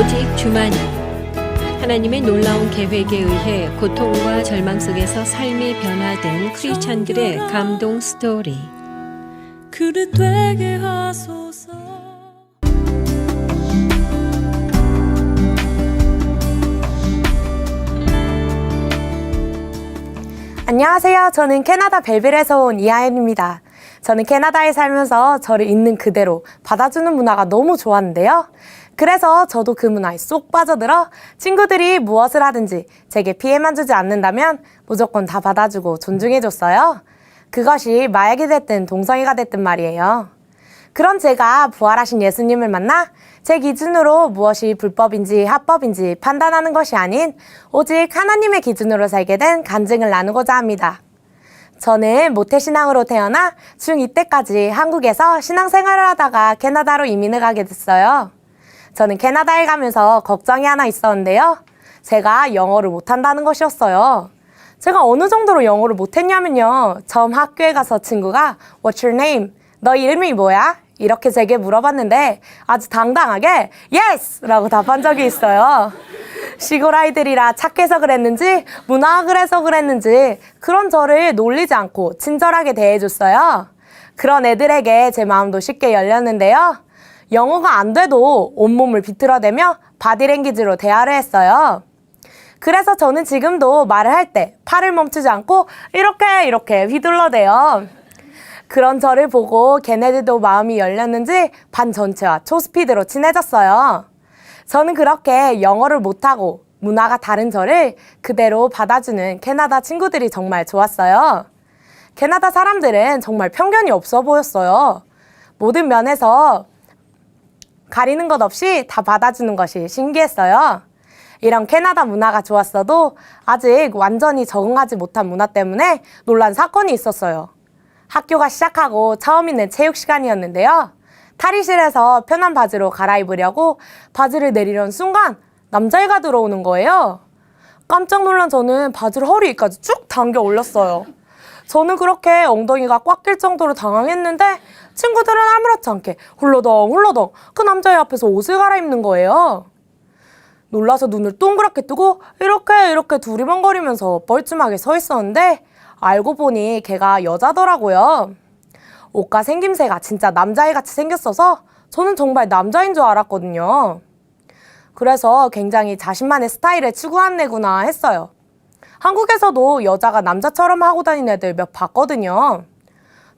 오직 주만이 하나님의 놀라운 계획에 의해 고통과 절망 속에서 삶이 변화된 크리스찬들의 감동 스토리. 그릇 되게 하소서. 안녕하세요. 저는 캐나다 벨빌에서 온 이하연입니다. 저는 캐나다에 살면서 저를 있는 그대로 받아주는 문화가 너무 좋았는데요. 그래서 저도 그 문화에 쏙 빠져들어 친구들이 무엇을 하든지 제게 피해만 주지 않는다면 무조건 다 받아주고 존중해줬어요. 그것이 마약이 됐든 동성애가 됐든 말이에요. 그런 제가 부활하신 예수님을 만나 제 기준으로 무엇이 불법인지 합법인지 판단하는 것이 아닌 오직 하나님의 기준으로 살게 된 간증을 나누고자 합니다. 저는 모태신앙으로 태어나 중2 때까지 한국에서 신앙생활을 하다가 캐나다로 이민을 가게 됐어요. 저는 캐나다에 가면서 걱정이 하나 있었는데요. 제가 영어를 못한다는 것이었어요. 제가 어느 정도로 영어를 못했냐면요. 처음 학교에 가서 친구가 What's your name? 너 이름이 뭐야? 이렇게 제게 물어봤는데 아주 당당하게 Yes! 라고 답한 적이 있어요. 시골 아이들이라 착해서 그랬는지 문화학을 해서 그랬는지 그런 저를 놀리지 않고 친절하게 대해줬어요. 그런 애들에게 제 마음도 쉽게 열렸는데요. 영어가 안 돼도 온몸을 비틀어대며 바디랭귀지로 대화를 했어요. 그래서 저는 지금도 말을 할 때 팔을 멈추지 않고 이렇게 휘둘러대요. 그런 저를 보고 걔네들도 마음이 열렸는지 반 전체와 초스피드로 친해졌어요. 저는 그렇게 영어를 못하고 문화가 다른 저를 그대로 받아주는 캐나다 친구들이 정말 좋았어요. 캐나다 사람들은 정말 편견이 없어 보였어요. 모든 면에서 가리는 것 없이 다 받아주는 것이 신기했어요. 이런 캐나다 문화가 좋았어도 아직 완전히 적응하지 못한 문화 때문에 놀란 사건이 있었어요. 학교가 시작하고 처음 있는 체육 시간이었는데요. 탈의실에서 편한 바지로 갈아입으려고 바지를 내리려는 순간 남자애가 들어오는 거예요. 깜짝 놀란 저는 바지를 허리 위까지 쭉 당겨 올렸어요. 저는 그렇게 엉덩이가 꽉 낄 정도로 당황했는데 친구들은 아무렇지 않게 훌러덩 그 남자애 앞에서 옷을 갈아입는 거예요. 놀라서 눈을 동그랗게 뜨고 이렇게 두리번거리면서 뻘쭘하게 서 있었는데 알고 보니 걔가 여자더라고요. 옷과 생김새가 진짜 남자애같이 생겼어서 저는 정말 남자인 줄 알았거든요. 그래서 굉장히 자신만의 스타일을 추구한 애구나 했어요. 한국에서도 여자가 남자처럼 하고 다니는 애들 몇 봤거든요.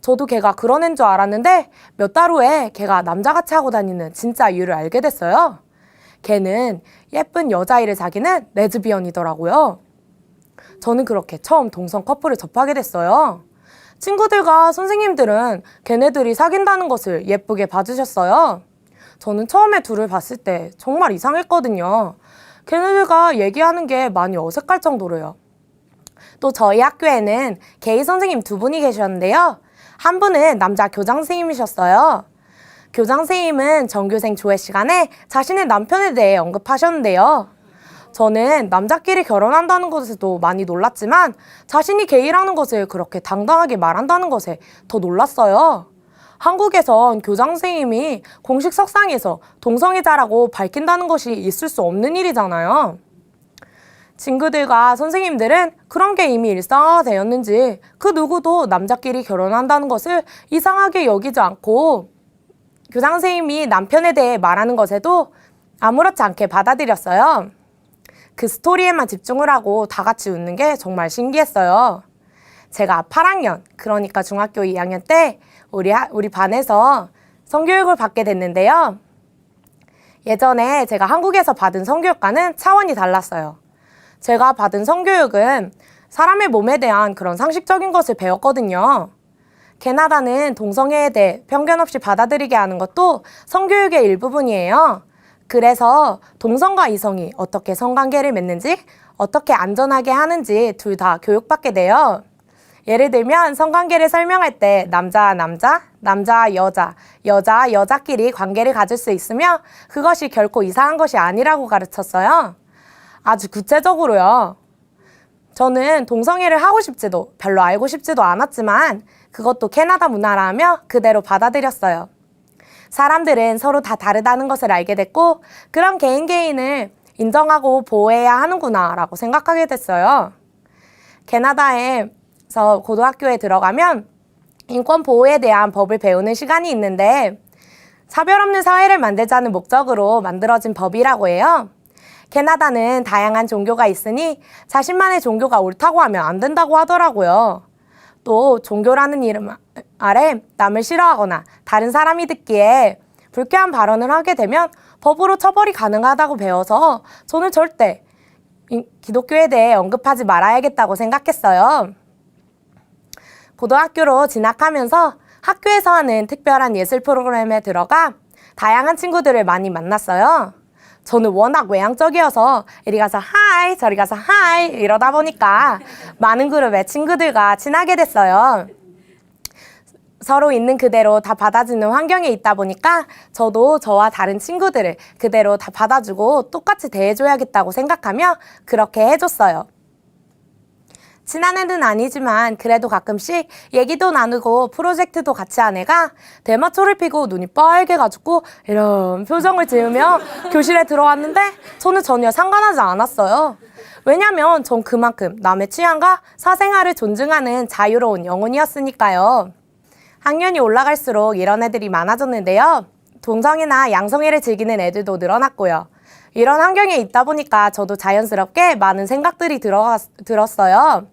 저도 걔가 그런 애인 줄 알았는데 몇 달 후에 걔가 남자같이 하고 다니는 진짜 이유를 알게 됐어요. 걔는 예쁜 여자아이를 사귀는 레즈비언이더라고요. 저는 그렇게 처음 동성 커플을 접하게 됐어요. 친구들과 선생님들은 걔네들이 사귄다는 것을 예쁘게 봐주셨어요. 저는 처음에 둘을 봤을 때 정말 이상했거든요. 걔네들과 얘기하는 게 많이 어색할 정도로요. 또 저희 학교에는 게이 선생님 2분이 계셨는데요. 한 분은 남자 교장 선생님이셨어요. 교장 선생님은 전교생 조회 시간에 자신의 남편에 대해 언급하셨는데요. 저는 남자끼리 결혼한다는 것에도 많이 놀랐지만 자신이 게이라는 것을 그렇게 당당하게 말한다는 것에 더 놀랐어요. 한국에선 교장 선생님이 공식 석상에서 동성애자라고 밝힌다는 것이 있을 수 없는 일이잖아요. 친구들과 선생님들은 그런 게 이미 일상화가 되었는지 그 누구도 남자끼리 결혼한다는 것을 이상하게 여기지 않고 교장 선생님이 남편에 대해 말하는 것에도 아무렇지 않게 받아들였어요. 그 스토리에만 집중을 하고 다 같이 웃는 게 정말 신기했어요. 제가 8학년, 그러니까 중학교 2학년 때 우리 반에서 성교육을 받게 됐는데요. 예전에 제가 한국에서 받은 성교육과는 차원이 달랐어요. 제가 받은 성교육은 사람의 몸에 대한 그런 상식적인 것을 배웠거든요. 캐나다는 동성애에 대해 편견 없이 받아들이게 하는 것도 성교육의 일부분이에요. 그래서 동성과 이성이 어떻게 성관계를 맺는지, 어떻게 안전하게 하는지 둘 다 교육받게 돼요. 예를 들면 성관계를 설명할 때 남자, 여자, 여자끼리 관계를 가질 수 있으며 그것이 결코 이상한 것이 아니라고 가르쳤어요. 아주 구체적으로요. 저는 동성애를 하고 싶지도 별로 알고 싶지도 않았지만 그것도 캐나다 문화라며 그대로 받아들였어요. 사람들은 서로 다 다르다는 것을 알게 됐고 그런 개인을 인정하고 보호해야 하는구나 라고 생각하게 됐어요. 캐나다에서 고등학교에 들어가면 인권 보호에 대한 법을 배우는 시간이 있는데 차별 없는 사회를 만들자는 목적으로 만들어진 법이라고 해요. 캐나다는 다양한 종교가 있으니 자신만의 종교가 옳다고 하면 안 된다고 하더라고요. 또 종교라는 이름 아래 남을 싫어하거나 다른 사람이 듣기에 불쾌한 발언을 하게 되면 법으로 처벌이 가능하다고 배워서 저는 절대 기독교에 대해 언급하지 말아야겠다고 생각했어요. 고등학교로 진학하면서 학교에서 하는 특별한 예술 프로그램에 들어가 다양한 친구들을 많이 만났어요. 저는 워낙 외향적이어서 이리 가서 하이 저리 가서 하이 이러다 보니까 많은 그룹의 친구들과 친하게 됐어요. 서로 있는 그대로 다 받아주는 환경에 있다 보니까 저도 저와 다른 친구들을 그대로 다 받아주고 똑같이 대해줘야겠다고 생각하며 그렇게 해줬어요. 친한 애는 아니지만 그래도 가끔씩 얘기도 나누고 프로젝트도 같이 한 애가 대마초를 피고 눈이 빨개가지고 이런 표정을 지으며 교실에 들어왔는데 저는 전혀 상관하지 않았어요. 왜냐면 전 그만큼 남의 취향과 사생활을 존중하는 자유로운 영혼이었으니까요. 학년이 올라갈수록 이런 애들이 많아졌는데요. 동성애나 양성애를 즐기는 애들도 늘어났고요. 이런 환경에 있다 보니까 저도 자연스럽게 많은 생각들이 들었어요.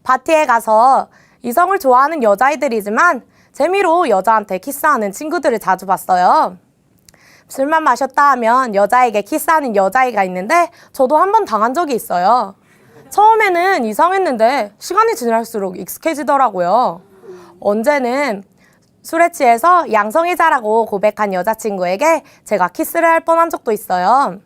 파티에 가서 이성을 좋아하는 여자애들이지만 재미로 여자한테 키스하는 친구들을 자주 봤어요. 술만 마셨다 하면 여자에게 키스하는 여자애가 있는데 저도 한 번 당한 적이 있어요. 처음에는 이상했는데 시간이 지날수록 익숙해지더라고요. 언제는 술에 취해서 양성애자라고 고백한 여자친구에게 제가 키스를 할 뻔한 적도 있어요.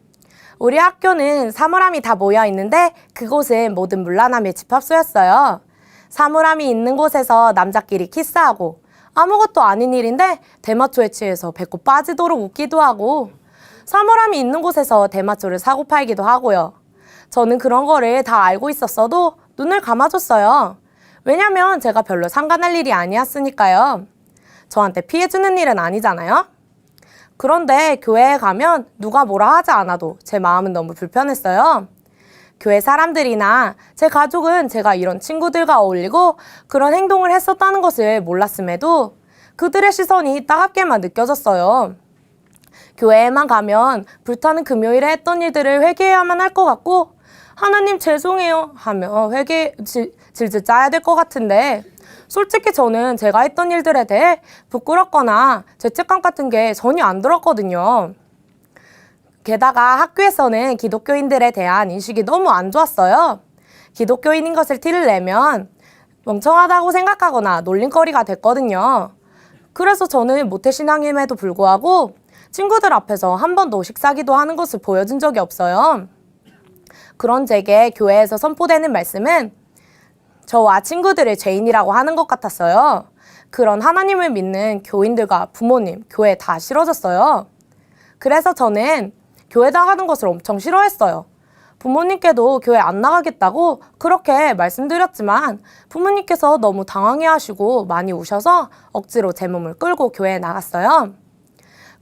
우리 학교는 사물함이 다 모여 있는데 그곳은 모든 문란함의 집합소였어요. 사물함이 있는 곳에서 남자끼리 키스하고 아무것도 아닌 일인데 대마초에 취해서 배꼽 빠지도록 웃기도 하고 사물함이 있는 곳에서 대마초를 사고 팔기도 하고요. 저는 그런 거를 다 알고 있었어도 눈을 감아줬어요. 왜냐면 제가 별로 상관할 일이 아니었으니까요. 저한테 피해주는 일은 아니잖아요. 그런데 교회에 가면 누가 뭐라 하지 않아도 제 마음은 너무 불편했어요. 교회 사람들이나 제 가족은 제가 이런 친구들과 어울리고 그런 행동을 했었다는 것을 몰랐음에도 그들의 시선이 따갑게만 느껴졌어요. 교회에만 가면 불타는 금요일에 했던 일들을 회개해야만 할 것 같고 하나님 죄송해요 하며 질질 짜야 될 것 같은데 솔직히 저는 제가 했던 일들에 대해 부끄럽거나 죄책감 같은 게 전혀 안 들었거든요. 게다가 학교에서는 기독교인들에 대한 인식이 너무 안 좋았어요. 기독교인인 것을 티를 내면 멍청하다고 생각하거나 놀림거리가 됐거든요. 그래서 저는 모태신앙임에도 불구하고 친구들 앞에서 한 번도 식사기도 하는 것을 보여준 적이 없어요. 그런 제게 교회에서 선포되는 말씀은 저와 친구들을 죄인이라고 하는 것 같았어요. 그런 하나님을 믿는 교인들과 부모님, 교회 다 싫어졌어요. 그래서 저는 교회 나가는 것을 엄청 싫어했어요. 부모님께도 교회 안 나가겠다고 그렇게 말씀드렸지만 부모님께서 너무 당황해하시고 많이 우셔서 억지로 제 몸을 끌고 교회에 나갔어요.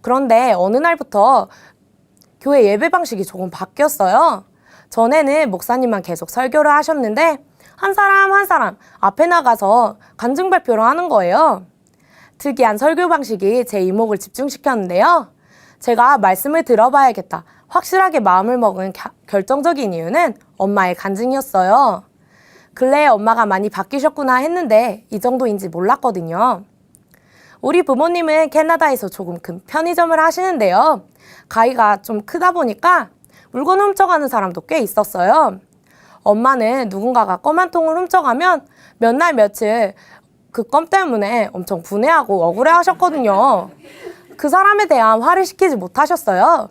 그런데 어느 날부터 교회 예배 방식이 조금 바뀌었어요. 전에는 목사님만 계속 설교를 하셨는데 한 사람 한 사람 앞에 나가서 간증 발표를 하는 거예요. 특이한 설교 방식이 제 이목을 집중시켰는데요. 제가 말씀을 들어봐야겠다. 확실하게 마음을 먹은 결정적인 이유는 엄마의 간증이었어요. 근래에 엄마가 많이 바뀌셨구나 했는데 이 정도인지 몰랐거든요. 우리 부모님은 캐나다에서 조금 큰 편의점을 하시는데요. 가게가 좀 크다 보니까 물건 훔쳐가는 사람도 꽤 있었어요. 엄마는 누군가가 껌 한 통을 훔쳐가면 몇 날 며칠 그 껌 때문에 엄청 분해하고 억울해하셨거든요. 그 사람에 대한 화를 시키지 못하셨어요.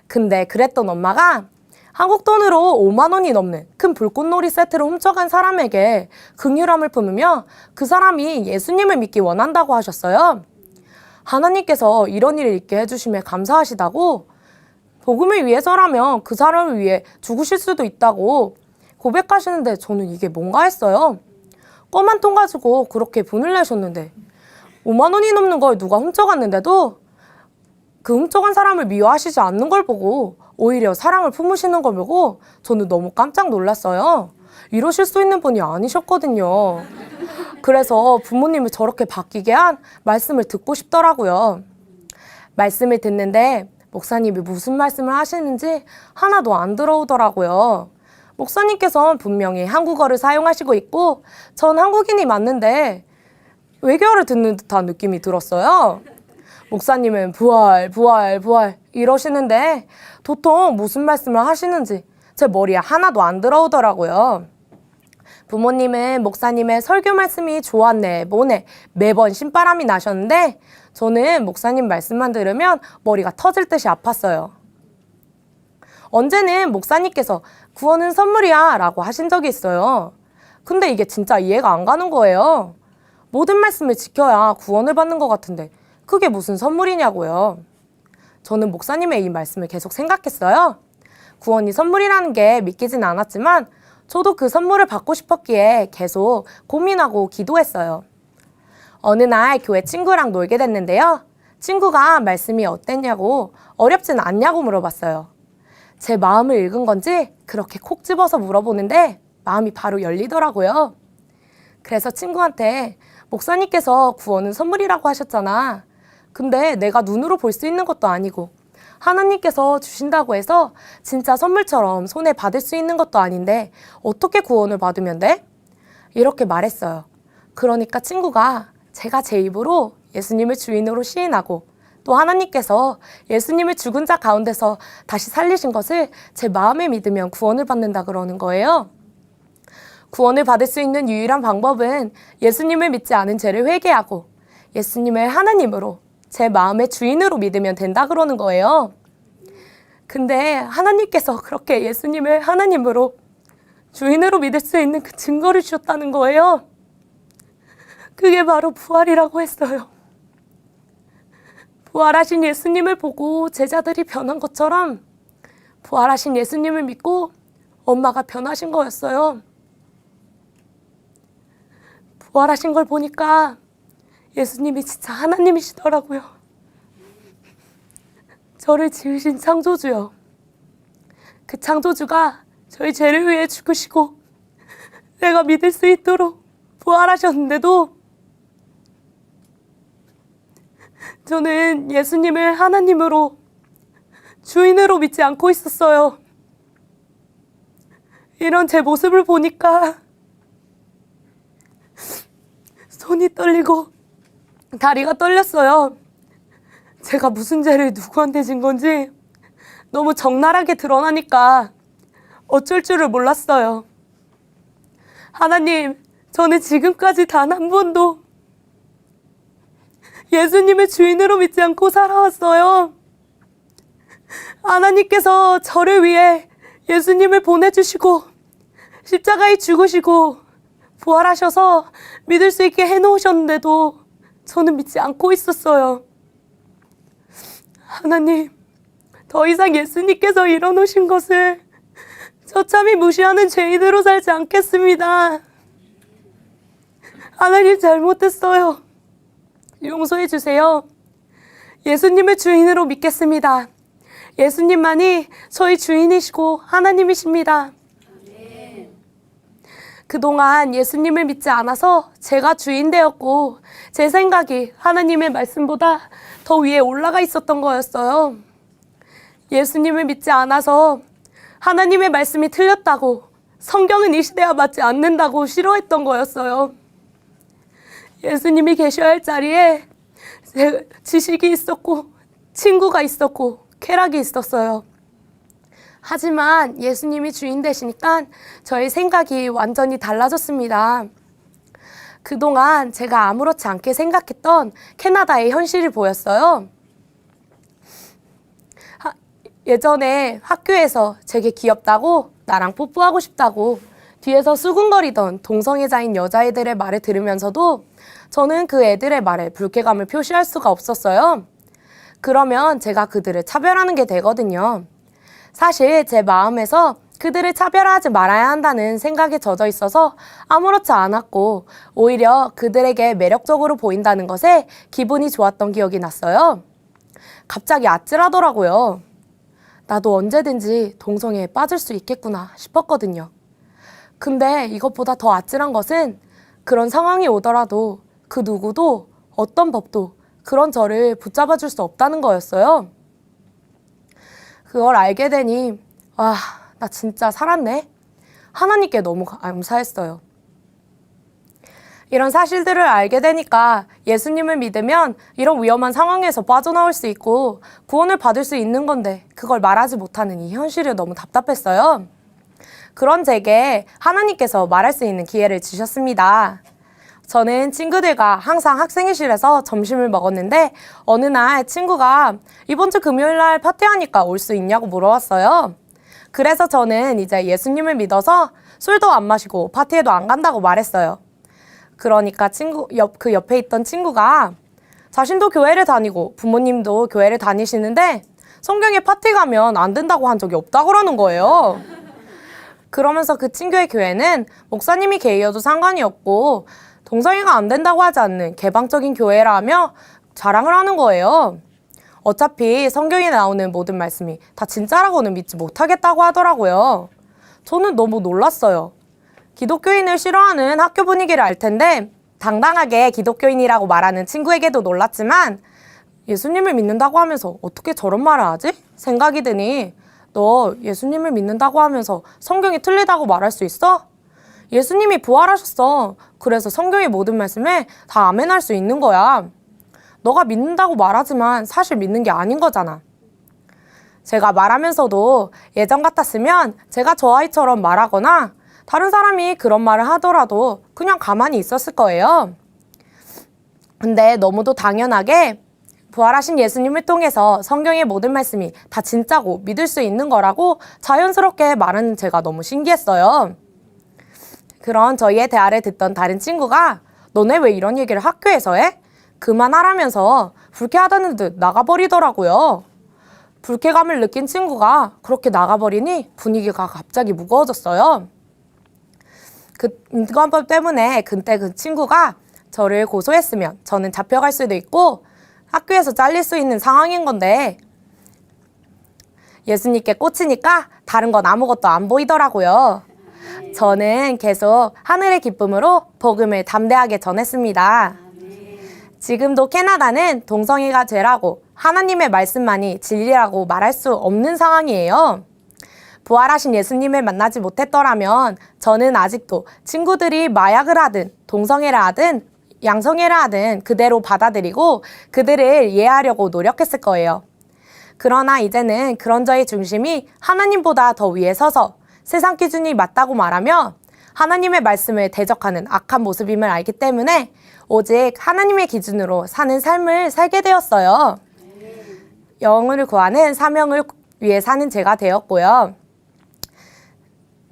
근데 그랬던 엄마가 한국 돈으로 5만 원이 넘는 큰 불꽃놀이 세트를 훔쳐간 사람에게 긍휼함을 품으며 그 사람이 예수님을 믿기 원한다고 하셨어요. 하나님께서 이런 일을 있게 해주심에 감사하시다고 복음을 위해서라면 그 사람을 위해 죽으실 수도 있다고 고백하시는데 저는 이게 뭔가 했어요. 껌 한 통 가지고 그렇게 분을 내셨는데 5만 원이 넘는 걸 누가 훔쳐갔는데도 그 훔쳐간 사람을 미워하시지 않는 걸 보고 오히려 사랑을 품으시는 걸 보고 저는 너무 깜짝 놀랐어요. 이러실 수 있는 분이 아니셨거든요. 그래서 부모님을 저렇게 바뀌게 한 말씀을 듣고 싶더라고요. 말씀을 듣는데 목사님이 무슨 말씀을 하시는지 하나도 안 들어오더라고요. 목사님께서는 분명히 한국어를 사용하시고 있고 전 한국인이 맞는데 외계어를 듣는 듯한 느낌이 들었어요. 목사님은 부활, 부활, 부활 이러시는데 도통 무슨 말씀을 하시는지 제 머리에 하나도 안 들어오더라고요. 부모님은 목사님의 설교 말씀이 좋았네, 뭐네 매번 신바람이 나셨는데 저는 목사님 말씀만 들으면 머리가 터질 듯이 아팠어요. 언제는 목사님께서 구원은 선물이야 라고 하신 적이 있어요. 근데 이게 진짜 이해가 안 가는 거예요. 모든 말씀을 지켜야 구원을 받는 것 같은데 그게 무슨 선물이냐고요. 저는 목사님의 이 말씀을 계속 생각했어요. 구원이 선물이라는 게 믿기진 않았지만 저도 그 선물을 받고 싶었기에 계속 고민하고 기도했어요. 어느 날 교회 친구랑 놀게 됐는데요. 친구가 말씀이 어땠냐고 어렵진 않냐고 물어봤어요. 제 마음을 읽은 건지 그렇게 콕 집어서 물어보는데 마음이 바로 열리더라고요. 그래서 친구한테 목사님께서 구원은 선물이라고 하셨잖아. 근데 내가 눈으로 볼 수 있는 것도 아니고 하나님께서 주신다고 해서 진짜 선물처럼 손에 받을 수 있는 것도 아닌데 어떻게 구원을 받으면 돼? 이렇게 말했어요. 그러니까 친구가 제가 제 입으로 예수님을 주인으로 시인하고 또 하나님께서 예수님을 죽은 자 가운데서 다시 살리신 것을 제 마음에 믿으면 구원을 받는다 그러는 거예요. 구원을 받을 수 있는 유일한 방법은 예수님을 믿지 않은 죄를 회개하고 예수님을 하나님으로 제 마음의 주인으로 믿으면 된다 그러는 거예요. 근데 하나님께서 그렇게 예수님을 하나님으로 주인으로 믿을 수 있는 그 증거를 주셨다는 거예요. 그게 바로 부활이라고 했어요. 부활하신 예수님을 보고 제자들이 변한 것처럼 부활하신 예수님을 믿고 엄마가 변하신 거였어요. 부활하신 걸 보니까 예수님이 진짜 하나님이시더라고요. 저를 지으신 창조주요. 그 창조주가 저희 죄를 위해 죽으시고 내가 믿을 수 있도록 부활하셨는데도 저는 예수님을 하나님으로 주인으로 믿지 않고 있었어요. 이런 제 모습을 보니까 손이 떨리고 다리가 떨렸어요. 제가 무슨 죄를 누구한테 진 건지 너무 적나라하게 드러나니까 어쩔 줄을 몰랐어요. 하나님, 저는 지금까지 단 한 번도 예수님을 주인으로 믿지 않고 살아왔어요. 하나님께서 저를 위해 예수님을 보내주시고 십자가에 죽으시고 부활하셔서 믿을 수 있게 해놓으셨는데도 저는 믿지 않고 있었어요. 하나님, 더 이상 예수님께서 이뤄놓으신 것을 저참이 무시하는 죄인으로 살지 않겠습니다. 하나님, 잘못했어요. 용서해 주세요. 예수님을 주인으로 믿겠습니다. 예수님만이 저희 주인이시고 하나님이십니다. 그동안 예수님을 믿지 않아서 제가 주인 되었고 제 생각이 하나님의 말씀보다 더 위에 올라가 있었던 거였어요. 예수님을 믿지 않아서 하나님의 말씀이 틀렸다고, 성경은 이 시대와 맞지 않는다고 싫어했던 거였어요. 예수님이 계셔야 할 자리에 지식이 있었고 친구가 있었고 쾌락이 있었어요. 하지만 예수님이 주인 되시니까 저의 생각이 완전히 달라졌습니다. 그동안 제가 아무렇지 않게 생각했던 캐나다의 현실이 보였어요. 예전에 학교에서 되게 귀엽다고 나랑 뽀뽀하고 싶다고 뒤에서 수군거리던 동성애자인 여자애들의 말을 들으면서도 저는 그 애들의 말에 불쾌감을 표시할 수가 없었어요. 그러면 제가 그들을 차별하는 게 되거든요. 사실 제 마음에서 그들을 차별하지 말아야 한다는 생각에 젖어 있어서 아무렇지 않았고 오히려 그들에게 매력적으로 보인다는 것에 기분이 좋았던 기억이 났어요. 갑자기 아찔하더라고요. 나도 언제든지 동성애에 빠질 수 있겠구나 싶었거든요. 근데 이것보다 더 아찔한 것은 그런 상황이 오더라도 그 누구도 어떤 법도 그런 저를 붙잡아 줄 수 없다는 거였어요. 그걸 알게 되니 와, 나 진짜 살았네. 하나님께 너무 감사했어요. 이런 사실들을 알게 되니까 예수님을 믿으면 이런 위험한 상황에서 빠져나올 수 있고 구원을 받을 수 있는 건데 그걸 말하지 못하는 이 현실이 너무 답답했어요. 그런 제게 하나님께서 말할 수 있는 기회를 주셨습니다. 저는 친구들과 항상 학생회실에서 점심을 먹었는데 어느 날 친구가 이번 주 금요일 날 파티하니까 올 수 있냐고 물어왔어요. 그래서 저는 이제 예수님을 믿어서 술도 안 마시고 파티에도 안 간다고 말했어요. 그러니까 그 옆에 있던 친구가 자신도 교회를 다니고 부모님도 교회를 다니시는데 성경에 파티 가면 안 된다고 한 적이 없다고 그러는 거예요. 그러면서 그 친구의 교회는 목사님이 게이여도 상관이 없고 동성애가 안 된다고 하지 않는 개방적인 교회라며 자랑을 하는 거예요. 어차피 성경에 나오는 모든 말씀이 다 진짜라고는 믿지 못하겠다고 하더라고요. 저는 너무 놀랐어요. 기독교인을 싫어하는 학교 분위기를 알 텐데 당당하게 기독교인이라고 말하는 친구에게도 놀랐지만 예수님을 믿는다고 하면서 어떻게 저런 말을 하지? 생각이 드니 너 예수님을 믿는다고 하면서 성경이 틀리다고 말할 수 있어? 예수님이 부활하셨어. 그래서 성경의 모든 말씀에 다 아멘할 수 있는 거야. 너가 믿는다고 말하지만 사실 믿는 게 아닌 거잖아. 제가 말하면서도 예전 같았으면 제가 저 아이처럼 말하거나 다른 사람이 그런 말을 하더라도 그냥 가만히 있었을 거예요. 근데 너무도 당연하게 부활하신 예수님을 통해서 성경의 모든 말씀이 다 진짜고 믿을 수 있는 거라고 자연스럽게 말하는 제가 너무 신기했어요. 그런 저희의 대화를 듣던 다른 친구가 너네 왜 이런 얘기를 학교에서 해? 그만하라면서 불쾌하다는 듯 나가버리더라고요. 불쾌감을 느낀 친구가 그렇게 나가버리니 분위기가 갑자기 무거워졌어요. 그 인권법 때문에 그때 그 친구가 저를 고소했으면 저는 잡혀갈 수도 있고 학교에서 잘릴 수 있는 상황인 건데 예수님께 꽂히니까 다른 건 아무것도 안 보이더라고요. 저는 계속 하늘의 기쁨으로 복음을 담대하게 전했습니다. 지금도 캐나다는 동성애가 죄라고 하나님의 말씀만이 진리라고 말할 수 없는 상황이에요. 부활하신 예수님을 만나지 못했더라면 저는 아직도 친구들이 마약을 하든 동성애를 하든 양성애를 하든 그대로 받아들이고 그들을 이해하려고 노력했을 거예요. 그러나 이제는 그런 저의 중심이 하나님보다 더 위에 서서 세상 기준이 맞다고 말하며 하나님의 말씀을 대적하는 악한 모습임을 알기 때문에 오직 하나님의 기준으로 사는 삶을 살게 되었어요. 영혼을 구하는 사명을 위해 사는 제가 되었고요.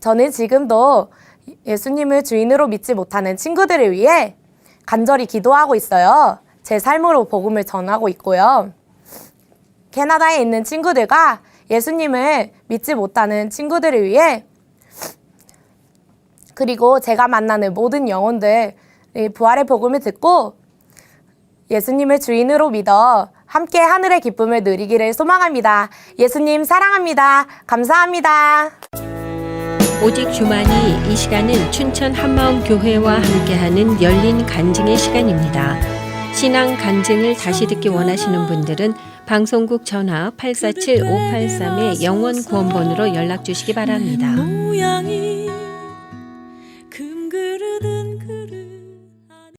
저는 지금도 예수님을 주인으로 믿지 못하는 친구들을 위해 간절히 기도하고 있어요. 제 삶으로 복음을 전하고 있고요. 캐나다에 있는 친구들과 예수님을 믿지 못하는 친구들을 위해 그리고 제가 만나는 모든 영혼들 부활의 복음을 듣고 예수님을 주인으로 믿어 함께 하늘의 기쁨을 누리기를 소망합니다. 예수님 사랑합니다. 감사합니다. 오직 주만이 이 시간은 춘천 한마음 교회와 함께하는 열린 간증의 시간입니다. 신앙 간증을 다시 듣기 원하시는 분들은 방송국 전화 847-583의 영원 구원번호로 연락 주시기 바랍니다. 모양이 금그릇은 그릇